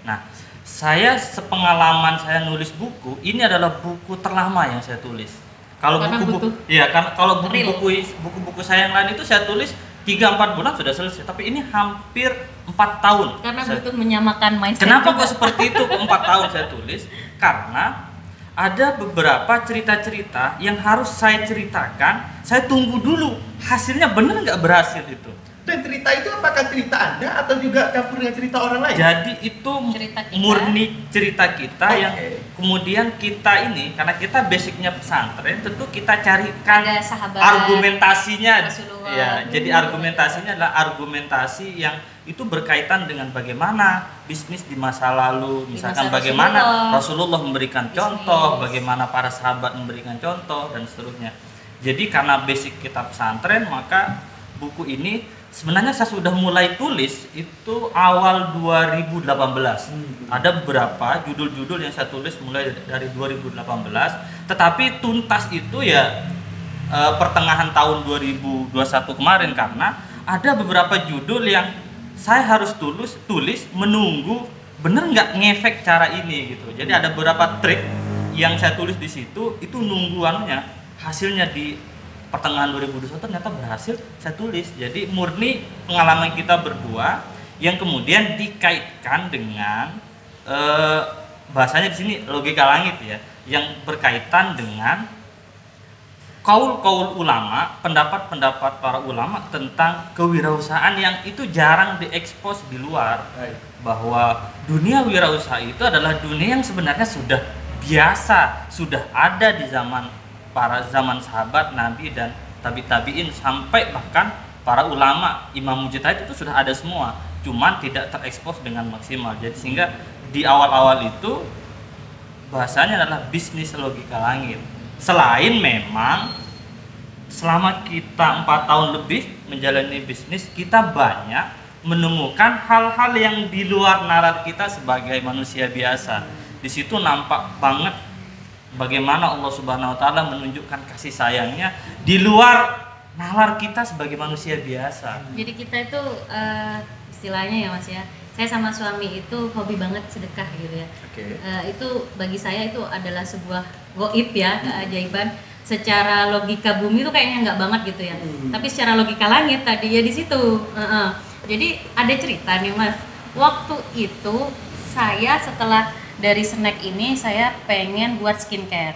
Nah, saya sepengalaman saya nulis buku, ini adalah buku terlama yang saya tulis. Kalau buku-buku, ya kan, kalau buku-buku saya yang lain itu saya tulis 3-4 bulan sudah selesai, tapi ini hampir 4 tahun. Karena butuh menyamakan mindset. Kenapa kok seperti itu? 4 tahun saya tulis karena ada beberapa cerita-cerita yang harus saya ceritakan. Saya tunggu dulu hasilnya benar nggak berhasil itu. Dan cerita itu apakah cerita Anda atau juga campur dengan cerita orang lain? Jadi itu murni cerita kita yang kemudian kita ini, karena kita basicnya pesantren, tentu kita carikan argumentasinya. Ya, jadi argumentasinya adalah argumentasi yang itu berkaitan dengan bagaimana bisnis di masa lalu, misalkan bagaimana Rasulullah memberikan contoh, bagaimana para sahabat memberikan contoh dan seterusnya. Jadi karena basic kita pesantren, maka buku ini sebenarnya saya sudah mulai tulis itu awal 2018. Ada beberapa judul-judul yang saya tulis mulai dari 2018, tetapi tuntas itu ya pertengahan tahun 2021 kemarin, karena ada beberapa judul yang saya harus tulis menunggu bener nggak ngefek cara ini gitu. Jadi ada beberapa trik yang saya tulis di situ, itu nunggu anunya, hasilnya di pertengahan 2021 ternyata berhasil saya tulis. Jadi murni pengalaman kita berdua yang kemudian dikaitkan dengan bahasanya di sini logika langit ya, yang berkaitan dengan kaul-kaul ulama, pendapat-pendapat para ulama tentang kewirausahaan yang itu jarang diekspos di luar. Bahwa dunia wirausaha itu adalah dunia yang sebenarnya sudah biasa, sudah ada di zaman sahabat, nabi dan tabi'in, sampai bahkan para ulama, imam mujtahid itu sudah ada semua, cuman tidak terekspos dengan maksimal. Jadi sehingga di awal-awal itu bahasanya adalah bisnis logika langit. Selain memang selama kita 4 tahun lebih menjalani bisnis, kita banyak menemukan hal-hal yang di luar nalar kita sebagai manusia biasa. Di situ nampak banget bagaimana Allah Subhanahu wa taala menunjukkan kasih sayangnya di luar nalar kita sebagai manusia biasa. Jadi kita itu istilahnya ya Mas ya, saya sama suami itu hobi banget sedekah gitu ya. Itu bagi saya itu adalah sebuah goib ya, keajaiban. Secara logika bumi itu kayaknya nggak banget gitu ya, tapi secara logika langit tadi ya di situ. Jadi ada cerita nih Mas, waktu itu saya setelah dari snack ini saya pengen buat skincare.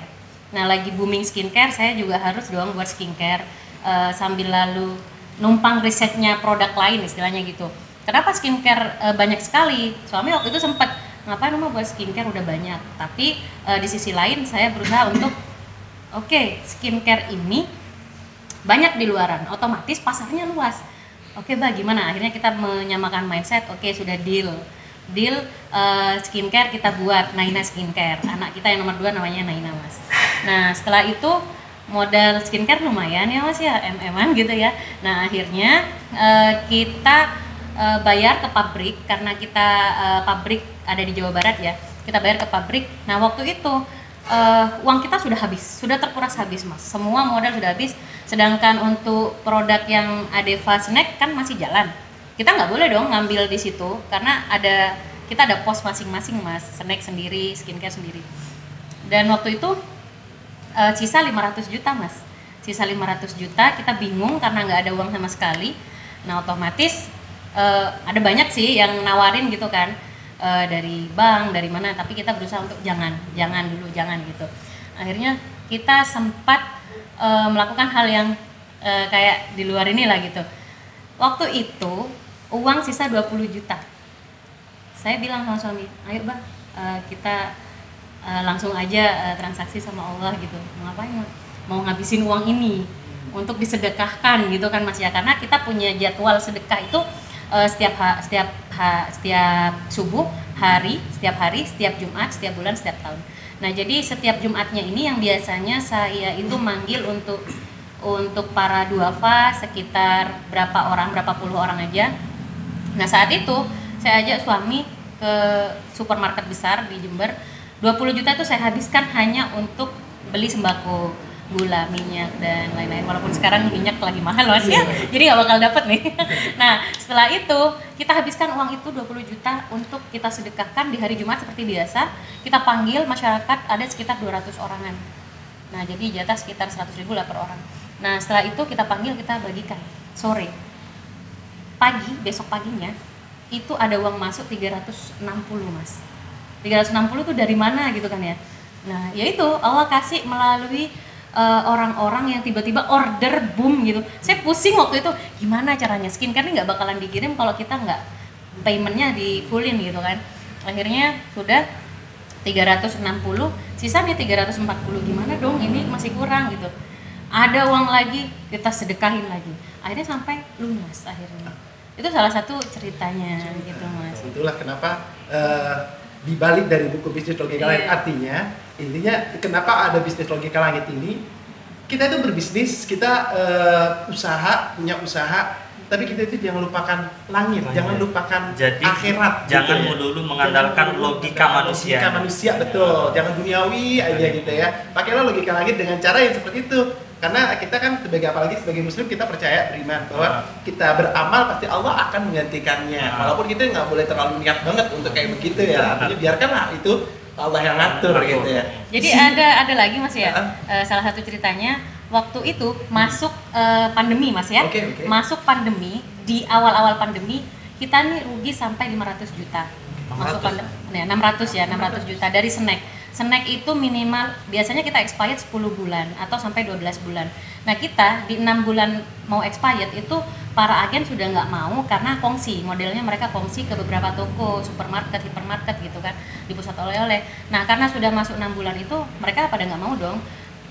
Nah lagi booming skincare, saya juga harus dong buat skincare, sambil lalu numpang risetnya produk lain istilahnya gitu. Kenapa skincare banyak sekali? Suami waktu itu sempat ngapain mau buat skincare udah banyak, tapi di sisi lain saya berusaha untuk skincare ini banyak di luaran, otomatis pasarnya luas. Bah gimana? Akhirnya kita menyamakan mindset. Sudah deal skincare kita buat Naina Skincare. Anak kita yang nomor 2 namanya Naina Mas. Nah setelah itu modal skincare lumayan ya Mas ya, MM-an gitu ya. Nah akhirnya kita bayar ke pabrik, karena kita pabrik ada di Jawa Barat ya. Kita bayar ke pabrik. Nah waktu itu uang kita sudah habis, sudah terkuras habis Mas. Semua modal sudah habis. Sedangkan untuk produk yang Adeva Snack kan masih jalan. Kita nggak boleh dong ngambil di situ, karena kita ada pos masing-masing Mas. Snack sendiri, skincare sendiri. Dan waktu itu sisa 500 juta Mas. Sisa 500 juta, kita bingung karena nggak ada uang sama sekali. Nah otomatis ada banyak sih yang nawarin gitu kan, dari bank, dari mana, tapi kita berusaha untuk jangan gitu. Akhirnya kita sempat melakukan hal yang kayak di luar inilah gitu. Waktu itu uang sisa 20 juta. Saya bilang sama suami, ayo Bang, kita langsung aja transaksi sama Allah gitu. Mau ngapain? Mau ngabisin uang ini untuk disedekahkan gitu kan Mas ya, karena kita punya jadwal sedekah itu setiap subuh, setiap hari, setiap Jumat, setiap bulan, setiap tahun. Nah jadi setiap Jumatnya ini yang biasanya saya itu manggil untuk para duafa sekitar berapa puluh orang aja. Nah saat itu saya ajak suami ke supermarket besar di Jember. 20 juta itu saya habiskan hanya untuk beli sembako, gula, minyak dan lain-lain. Walaupun sekarang minyak lagi mahal Mas ya, jadi nggak bakal dapet nih. Nah setelah itu kita habiskan uang itu 20 juta untuk kita sedekahkan di hari Jumat seperti biasa. Kita panggil masyarakat, ada sekitar 200 orangan. Nah jadi jatah sekitar 100.000 lah per orang. Nah setelah itu kita panggil, kita bagikan sore. Besok paginya itu ada uang masuk 360 Mas. 360 itu dari mana gitu kan ya. Nah yaitu Allah kasih melalui orang-orang yang tiba-tiba order boom gitu. Saya pusing waktu itu, gimana caranya skincare ini nggak bakalan dikirim kalau kita nggak paymentnya di fullin gitu kan. Akhirnya sudah 360, sisanya 340. Gimana dong, ini masih kurang gitu. Ada uang lagi, kita sedekahin lagi. Akhirnya sampai lunas akhirnya. Itu salah satu ceritanya gitu Mas. Itulah kenapa dibalik dari buku bisnis logika langit, artinya intinya kenapa ada bisnis logika langit ini, kita itu berbisnis, kita punya usaha tapi kita itu jangan lupakan langit, jangan lupakan Jadi, akhirat. jangan gitu ya. melulu mengandalkan Jangan melulu logika mengandalkan manusia. Logika manusia, betul. Jangan duniawi aja gitu ya. Pakailah logika langit dengan cara yang seperti itu. Karena kita kan apalagi sebagai muslim kita percaya beriman bahwa kita beramal pasti Allah akan menggantikannya. Walaupun kita nggak boleh terlalu niat banget untuk kayak begitu ya. Artinya biarkanlah itu Allah yang ngatur gitu ya. Jadi ada lagi Mas ya. Salah satu ceritanya waktu itu masuk pandemi Mas ya. Oke. Masuk pandemi, di awal-awal pandemi kita nih rugi sampai 500 juta. Masuk pandemi. Nah, 600 juta dari snack. Snack itu minimal biasanya kita expired 10 bulan atau sampai 12 bulan. Nah, kita di 6 bulan mau expired itu para agen sudah nggak mau karena kongsi. Modelnya mereka kongsi ke beberapa toko, supermarket, hipermarket gitu kan, di pusat oleh-oleh. Nah, karena sudah masuk 6 bulan itu mereka pada nggak mau dong.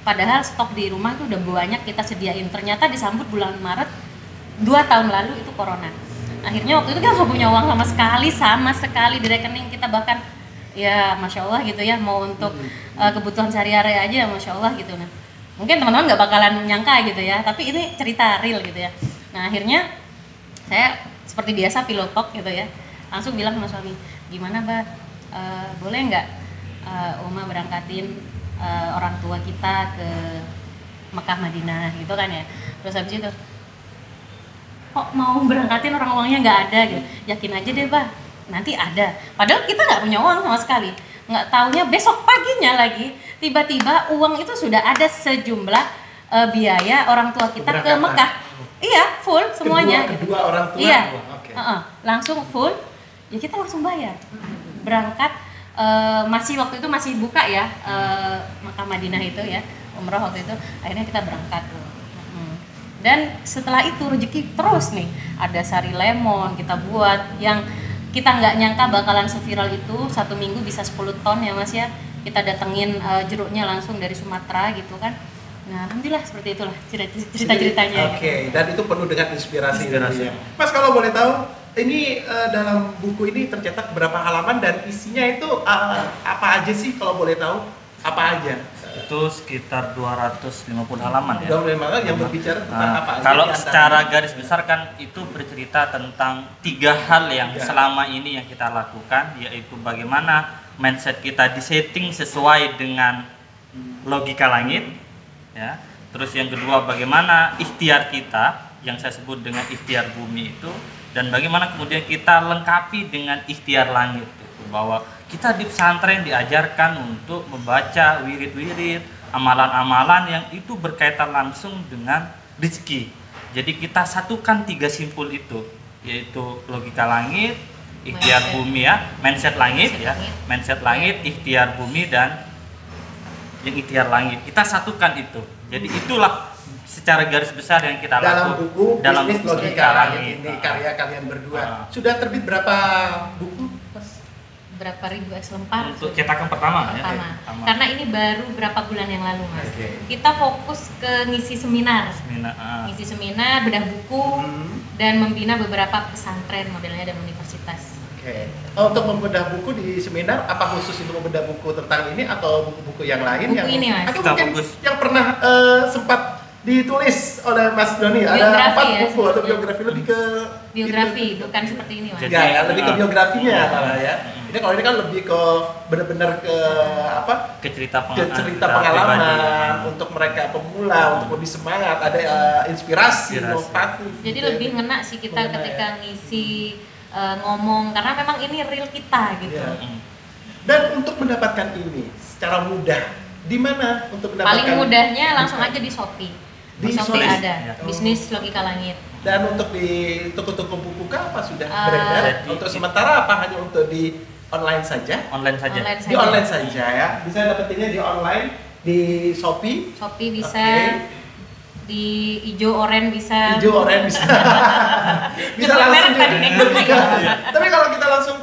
Padahal stok di rumah itu udah banyak kita sediain. Ternyata disambut bulan Maret 2 tahun lalu itu corona. Akhirnya waktu itu kita nggak punya uang sama sekali di rekening kita, bahkan ya Masya Allah gitu ya, mau untuk kebutuhan sehari-hari aja Masya Allah gitu. Nah, mungkin teman-teman nggak bakalan nyangka gitu ya, tapi ini cerita real gitu ya. Nah, akhirnya saya seperti biasa pillow talk gitu ya, langsung bilang sama suami, gimana Mbak, boleh nggak Oma berangkatin orang tua kita ke Mekah Madinah gitu kan ya. Terus habis itu, kok mau berangkatin orang uangnya nggak ada gitu. Yakin aja deh Mbak, nanti ada. Padahal kita nggak punya uang sama sekali. Nggak taunya besok paginya lagi tiba-tiba uang itu sudah ada sejumlah biaya orang tua kita ke Mekah. Iya, full semuanya. Kedua orang tua. Iya. Oke. Langsung full. Ya kita langsung bayar. Berangkat masih waktu itu masih buka ya Mekah Madinah itu ya, umroh waktu itu. Akhirnya kita berangkat. Dan setelah itu rezeki terus nih. Ada sari lemon kita buat yang kita nggak nyangka bakalan seviral itu. 1 minggu bisa 10 ton ya Mas ya. Kita datengin jeruknya langsung dari Sumatera gitu kan. Nah, alhamdulillah seperti itulah cerita-ceritanya. Oke, dan itu penuh dengan inspirasi. Ya. Mas, kalau boleh tahu, ini dalam buku ini tercetak berapa halaman dan isinya itu apa aja sih kalau boleh tahu? Apa aja? Itu sekitar 250 halaman ya. 250 halaman yang berbicara tentang apa aja? Kalau secara garis besar kan itu bercerita tentang 3 hal yang selama ini yang kita lakukan, yaitu bagaimana mindset kita disetting sesuai dengan logika langit, ya. Terus yang kedua bagaimana ikhtiar kita yang saya sebut dengan ikhtiar bumi itu, dan bagaimana kemudian kita lengkapi dengan ikhtiar langit itu, bahwa kita di pesantren diajarkan untuk membaca wirid-wirid, amalan-amalan yang itu berkaitan langsung dengan rezeki. Jadi kita satukan 3 simpul itu, yaitu logika langit, ikhtiar bumi ya, mindset langit ya, mindset langit, ikhtiar bumi dan yang ikhtiar langit. Kita satukan itu. Jadi itulah secara garis besar yang kita lakukan dalam buku logika langit ini, karya kalian berdua. Sudah terbit berapa buku, Mas? Berapa ribu eksemplar untuk cetakan pertama. Ya? Karena ini baru berapa bulan yang lalu Mas. Kita fokus ke ngisi seminar. Ngisi seminar, bedah buku dan membina beberapa pesantren modelnya dan universitas. Untuk membedah buku di seminar, apa khusus untuk membedah buku tentang ini atau buku-buku yang lain? Buku ini Mas. Atau mungkin yang pernah sempat ditulis oleh Mas Doni, ada 4 buku atau biografi, lebih ke biografi, bukan seperti ini Mas. Ya, lebih ke biografinya ya. Ini kalau ini kan lebih ke benar-benar ke apa? Ke cerita pengalaman untuk mereka pemula, untuk lebih semangat, ada inspirasi, motivasi. Jadi lebih ngena sih kita ketika ngisi ngomong, karena memang ini real kita gitu. Dan untuk mendapatkan ini secara mudah, di mana untuk mendapatkan? Paling mudahnya langsung aja di Shopee. Di Shopee ada, bisnis logika langit. Dan untuk di toko-toko buku apa sudah beredar? Untuk sementara apa hanya untuk di online saja? Online saja. Di online saja ya. Bisa dapetinnya di online di Shopee. Shopee bisa. Di hijau oren bisa. Hijau oren bisa. Bisa langsung Tapi kalau kita langsung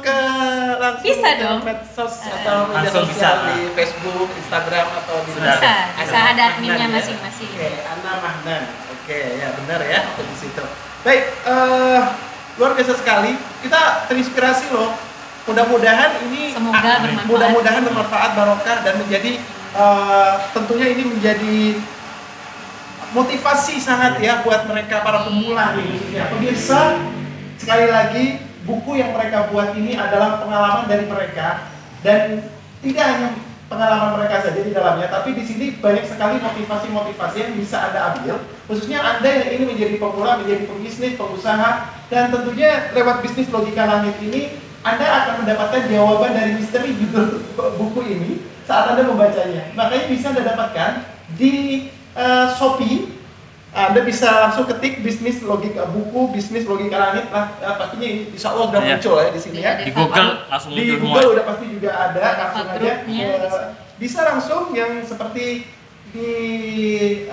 bisa dong. Medsos atau media sosial di Facebook, Instagram atau di bisa ada adminnya masing-masing. Oke, Ana Mahnan. Oke, ya benar ya di situ. Baik, luar biasa sekali. Kita terinspirasi loh. Mudah-mudahan ini bermanfaat, barokah dan menjadi tentunya ini menjadi motivasi sangat ya buat mereka para pemula nih khususnya. Pemirsa, sekali lagi buku yang mereka buat ini adalah pengalaman dari mereka, dan tidak hanya pengalaman mereka saja di dalamnya, tapi di sini banyak sekali motivasi-motivasi yang bisa Anda ambil, khususnya Anda yang ingin menjadi pemula, menjadi pebisnis, pengusaha, dan tentunya lewat bisnis logika langit ini Anda akan mendapatkan jawaban dari misteri judul buku ini saat Anda membacanya. Makanya bisa Anda dapatkan di Shopee. Anda bisa langsung ketik bisnis logika buku, bisnis logika langit lah, pastinya insya Allah udah muncul ya di sini ya. Di Google langsung muncul di semua. Google udah pasti juga ada, langsung aja bisa langsung yang seperti di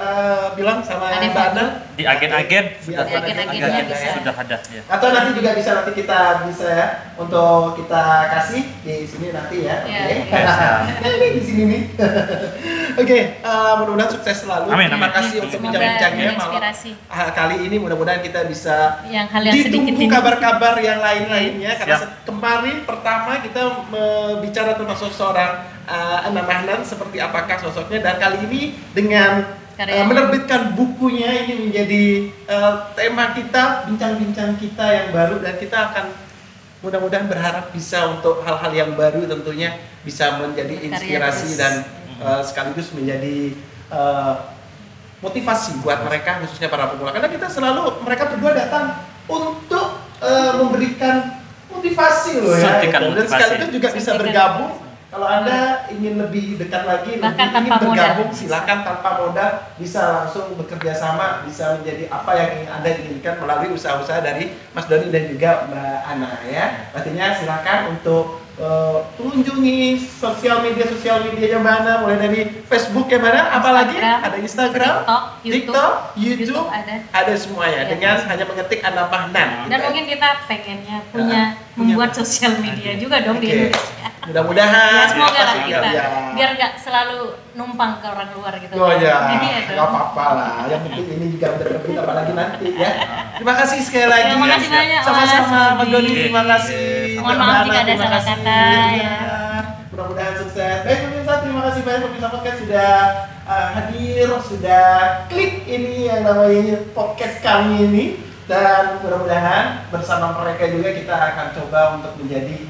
bilang sama Mbak Ana di agen-agen sudah agen-agennya sudah ada ya. atau nanti juga nanti kita bisa ya untuk kita kasih di sini nanti ya. Oke. Ini di sini nih. Oke, mudah-mudahan sukses selalu. Amin, Terima amin. kasih untuk bincang-bincangnya malam kali ini. Mudah-mudahan kita bisa ditunggu kabar-kabar yang lain-lainnya karena kemarin pertama kita bicara tentang seseorang Anam Ahnan seperti apakah sosoknya, dan kali ini dengan menerbitkan bukunya ini menjadi tema kita, bincang-bincang kita yang baru, dan kita akan mudah-mudahan berharap bisa untuk hal-hal yang baru tentunya bisa menjadi inspirasi dan sekaligus menjadi motivasi buat mereka khususnya para pemula, karena kita selalu mereka berdua datang untuk memberikan motivasi loh ya, dan sekaligus juga bisa bergabung. Kalau Anda ingin lebih dekat lagi, ingin bergabung, silakan tanpa modal, bisa langsung bekerja sama, bisa menjadi apa yang Anda inginkan melalui usaha-usaha dari Mas Doni dan juga Mbak Ana ya. Artinya silakan untuk kunjungi sosial media Mbak Ana, mulai dari Facebook ya Mbak Ana, apalagi ada Instagram, TikTok, YouTube ada semuanya ya, dengan hanya mengetik Anam Ahnan. Dan mungkin kita pengennya membuat sosial media juga dong di Indonesia. Mudah-mudahan semoga lah kita biar nggak selalu numpang ke orang luar gitu. Oh ya, nggak apa-apa lah. Yang penting ini juga udah terbit apalagi nanti ya. Terima kasih sekali lagi. Terima kasih banyak. Sama-sama Mas Doni, terima kasih. Mohon maaf jika ada salah kata. Ya. Mudah-mudahan sukses. Baik pemirsa, terima kasih banyak pemirsa podcast sudah hadir, sudah klik ini yang namanya podcast kami ini, dan mudah-mudahan bersama mereka juga kita akan coba untuk menjadi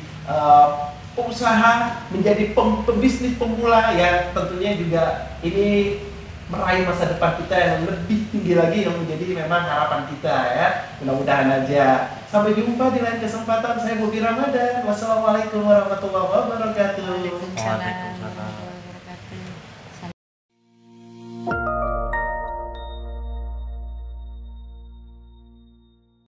pengusaha, menjadi pembisnis pemula yang tentunya juga ini meraih masa depan kita yang lebih tinggi lagi, yang menjadi memang harapan kita ya. Mudah-mudahan aja. Sampai jumpa di lain kesempatan. Saya Bobi Ramadan. Wassalamualaikum warahmatullahi wabarakatuh. Waalaikumsalam.